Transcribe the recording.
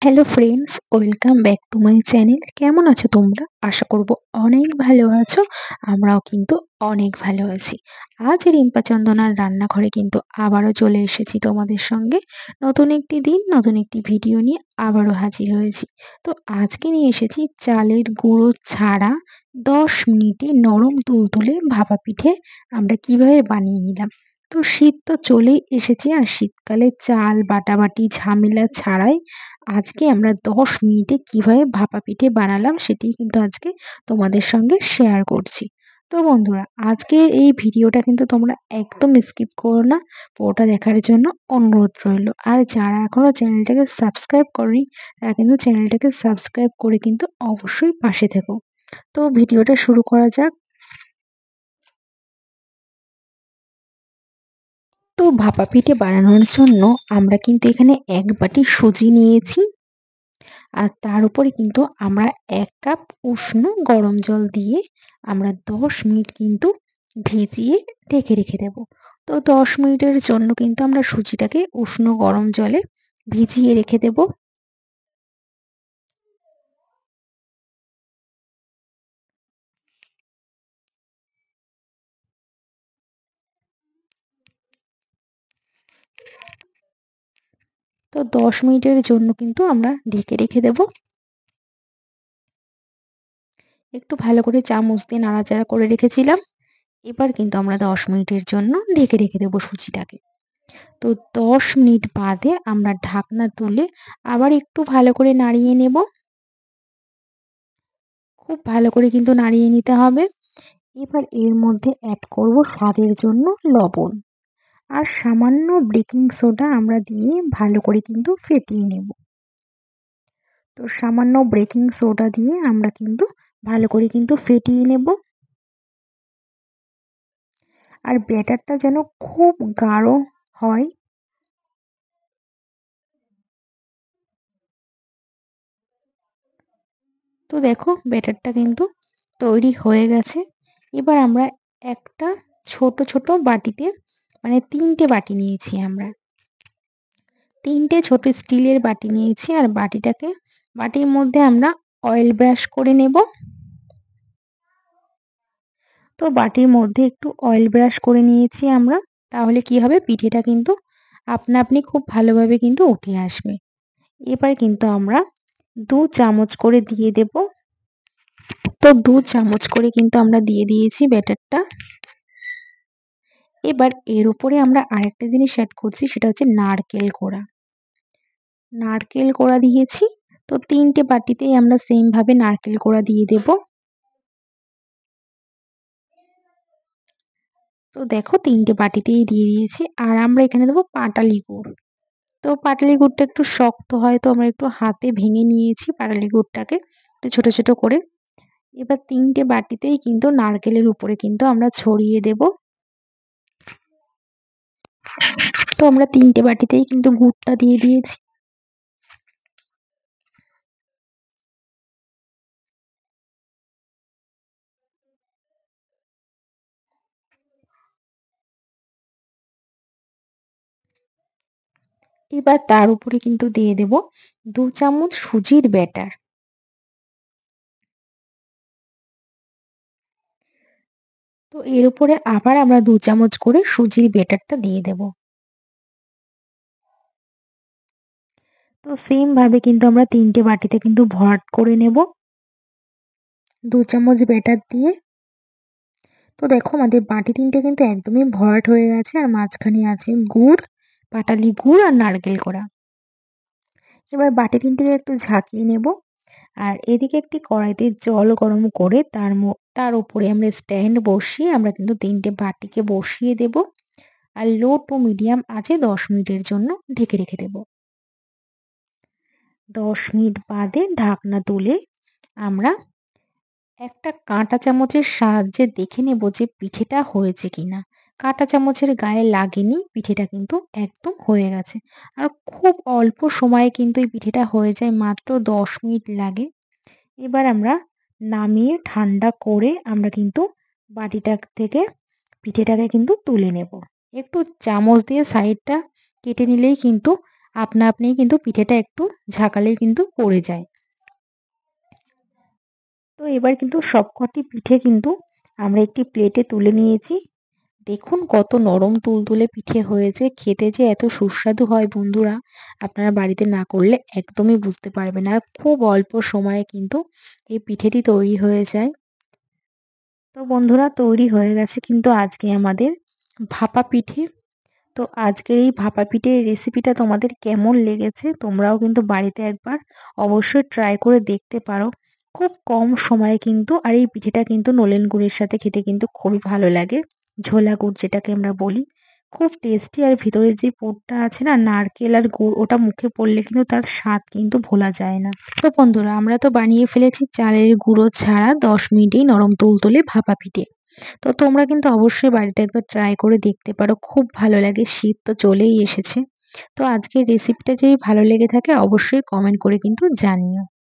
Hello friends, welcome back to my channel. কেমন আছো তোমরা? আশা করব অনেক ভালো আছো। আমরাও কিন্তু অনেক ভালো আছি। আজ রিম্পা চন্দনার রান্নাঘরে কিন্তু আবারও চলে এসেছি তোমাদের সঙ্গে। নতুন একটি দিন, নতুন একটি ভিডিও নিয়ে আবারও হাজির হয়েছি। তো আজকে নিয়ে এসেছি চালের গুঁড়ো ছাড়া 10 মিনিটে নরম তুলতুলে ভাপা পিঠে আমরা কিভাবে বানিয়ে নিলাম। তো শীত তো চলেই এসেছে, আর শীতকালে চাল বাটাবাটি ঝামেলা ছাড়াই আজকে আমরা 10 মিনিটে কিভাবে ভাপা পিঠে বানালাম সেটাই কিন্তু আজকে তোমাদের সঙ্গে শেয়ার করছি। তো বন্ধুরা, আজকের এই ভিডিওটা কিন্তু তোমরা একদম স্কিপ করো না, পুরোটা দেখার জন্য অনুরোধ রইল। আর যারা এখনো চ্যানেলটাকে সাবস্ক্রাইব করনি তারা কিন্তু চ্যানেলটাকে সাবস্ক্রাইব করে কিন্তু অবশ্যই পাশে থেকো। তো ভিডিওটা শুরু করা যাক। তো ভাপা পিঠে বানানোর জন্য আমরা কিন্তু এখানে 1 বাটি সুজি নিয়েছি, আর তার উপরে কিন্তু আমরা 1 কাপ উষ্ণ গরম জল দিয়ে আমরা 10 মিনিট কিন্তু ভিজিয়ে ঢেকে রেখে দেব। তো 10 মিনিটের জন্য কিন্তু আমরা সুজিটাকে উষ্ণ গরম জলে ভিজিয়ে রেখে দেব। তো 10 মিনিটের জন্য কিন্তু আমরা ঢেকে রেখে দেব। একটু ভালো করে চামচ দিয়ে নাড়াচাড়া করে রেখেছিলাম। এবার কিন্তু আমরা 10 মিনিটের জন্য ঢেকে রেখে দেবো সুজিটাকে। তো 10 মিনিট বাদে আমরা ঢাকনা তুলে আবার একটু ভালো করে নাড়িয়ে নেব। খুব ভালো করে কিন্তু নাড়িয়ে নিতে হবে। এবার এর মধ্যে অ্যাড করব স্বাদের জন্য লবণ, আর সামান্য বেকিং সোডা আমরা দিয়ে ভালো করে কিন্তু ফেটিয়ে নেব। তো সামান্য বেকিং সোডা দিয়ে আমরা কিন্তু ভালো করে কিন্তু ফেটিয়ে নেব। আর ব্যাটারটা যেন খুব গাঢ় হয়। তো দেখো, ব্যাটারটা কিন্তু তৈরি হয়ে গেছে। এবার আমরা একটা ছোট ছোট বাটিতে, মানে 3টে বাটি নিয়েছি আমরা, 3টে ছোট স্টিলের বাটি নিয়েছি, আর বাটির মধ্যে আমরা অয়েল ব্রাশ করে নেব। তো বাটির মধ্যে একটু অয়েল ব্রাশ করে নিয়েছি আমরা। তাহলে কি হবে, পিঠেটা কিন্তু আপনা আপনি খুব ভালোভাবে কিন্তু উঠে আসবে। এবার কিন্তু আমরা 2 চামচ করে দিয়ে দেব। তো 2 চামচ করে কিন্তু আমরা দিয়ে দিয়েছি ব্যাটারটা। এবার এর উপরে আমরা আরেকটা জিনিস অ্যাড করছি, সেটা হচ্ছে নারকেল কোড়া। নারকেল কোড়া দিয়েছি। তো 3টে বাটিতেই আমরা সেম ভাবে নারকেল কোড়া দিয়ে দেব। তো দেখো, 3টে বাটিতেই দিয়ে দিয়েছি। আর আমরা এখানে দেবো পাটালি গুড়। তো পাটালি গুড়টা একটু শক্ত হয়, তো আমরা একটু হাতে ভেঙে নিয়েছি পাটালি গুড়টাকে একটু ছোট ছোট করে। এবার 3টে বাটিতেই কিন্তু নারকেলের উপরে কিন্তু আমরা ছড়িয়ে দেব। তো আমরা 3টে বাটিতেই কিন্তু গুড়টা দিয়ে দিয়েছি। এবার তার উপরে কিন্তু দিয়ে দেব 2 চামচ সুজির ব্যাটার। তো এর উপরে আবার আমরা 2 চামচ করে সুজির ব্যাটারটা দিয়ে দেব। তো সেম ভাবে কিন্তু আমরা 3টে বাটিতে কিন্তু ভরাট করে নেব 2 চামচ ব্যাটার দিয়ে। তো দেখো, আমাদের বাটি 3টে কিন্তু একদমই ভরাট হয়ে গেছে, আর মাঝখানে আছে গুড়, পাটালি গুড় আর নারকেল কোড়া। এবার বাটি 3টেকে একটু ঝাঁকিয়ে নেব। আর এদিকে একটি কড়াইতে জল গরম করে তার উপরে আমরা স্ট্যান্ড বসিয়ে আমরা কিন্তু 3টে বাটিকে বসিয়ে দেব। আর লো টু মিডিয়াম আঁচে 10 মিনিটের জন্য ঢেকে রেখে দেব। 10 মিনিট বাদে ঢাকনা তুলে আমরা একটা কাঁটা চামচের সাহায্যে দেখে নেব যে পিঠেটা হয়েছে কিনা। কাঁটা চামচের গায়ে লাগেনি, পিঠেটা কিন্তু একদম হয়ে গেছে। আর খুব অল্প সময়ে কিন্তু এই পিঠেটা হয়ে যায়, মাত্র 10 মিনিট লাগে। এবার আমরা নামিয়ে ঠান্ডা করে আমরা কিন্তু বাটিটা থেকে পিঠেটাকে কিন্তু তুলে নেব। একটু চামচ দিয়ে সাইডটা কেটে নিলেই কিন্তু আপনা আপনিই কিন্তু পিঠেটা একটু ঝাঁকালেই কিন্তু পড়ে যায়। তো এবার কিন্তু সবকটি পিঠে কিন্তু আমরা একটি প্লেটে তুলে নিয়েছি। দেখুন কত নরম তুলতুলে পিঠে হয়েছে, খেতে যে এত সুস্বাদু হয় বন্ধুরা, আপনারা বাড়িতে না করলে একদমই বুঝতে পারবেন না। আর খুব অল্প সময়ে কিন্তু এই পিঠেটি তৈরি হয়ে যায়। তো বন্ধুরা তৈরি হয়ে গেছে কিন্তু আজকে আমাদের ভাপা পিঠে। তো আজকের এই ভাপা পিঠের রেসিপিটা তোমাদের কেমন লেগেছে তোমরাও কিন্তু বাড়িতে একবার অবশ্যই ট্রাই করে দেখতে পারো। খুব কম সময়ে কিন্তু, আর এই পিঠেটা কিন্তু নলেন গুড়ের সাথে খেতে কিন্তু খুবই ভালো লাগে, ঝোলা গুড় যেটাকে আমরা বলি। খুব টেস্টি, আর ভিতরে যে পুরটা আছে না নারকেল আর গুড়, ওটা মুখে পড়লে কিন্তু তার স্বাদ কিন্তু ভোলা যায় না। তো বন্ধুরা আমরা তো বানিয়ে ফেলেছি চালের গুঁড়ো ছাড়া 10 মিনিটেই নরম তুলতুলে ভাপা পিঠে। তো তোমরা কিন্তু অবশ্যই বাড়িতে একবার ট্রাই করে দেখতে পারো, খুব ভালো লাগে। শীত তো চলেই এসেছে। তো আজকের রেসিপিটা যদি ভালো লেগে থাকে অবশ্যই কমেন্ট করে কিন্তু জানিও।